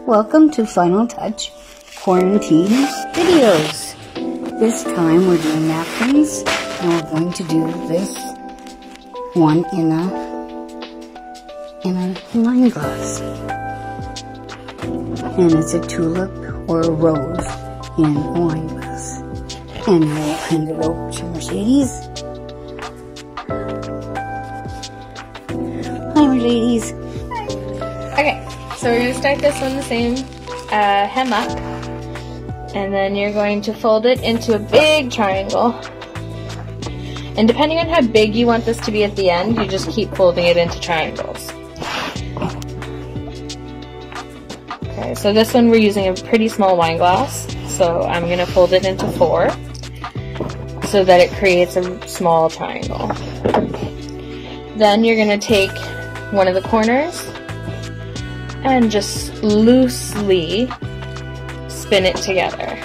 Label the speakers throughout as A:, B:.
A: Welcome to Final Touch Quarantine Videos. This time we're doing napkins, and we're going to do this one in a wine glass. And it's a tulip or a rose in a wine glass. And we'll hand it over to Mercedes. Hi, Mercedes.
B: Okay, so we're going to start this one the same, hem up, and then you're going to fold it into a big triangle. And depending on how big you want this to be at the end, you just keep folding it into triangles. Okay, so this one we're using a pretty small wine glass, so I'm going to fold it into 4 so that it creates a small triangle. Then you're going to take one of the corners and just loosely spin it together.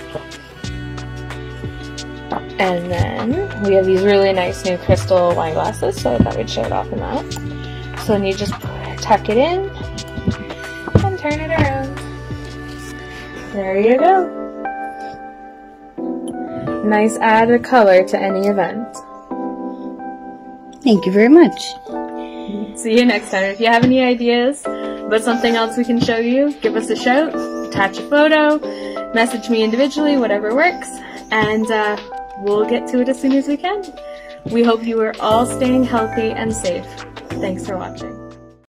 B: And then we have these really nice new crystal wine glasses, so I thought we'd show it off in that. So then you just tuck it in and turn it around. There you go. Nice added color to any event.
A: Thank you very much.
B: See you next time. If you have any ideas about something else we can show you, give us a shout, attach a photo, message me individually, whatever works, and we'll get to it as soon as we can. We hope you are all staying healthy and safe. Thanks for watching.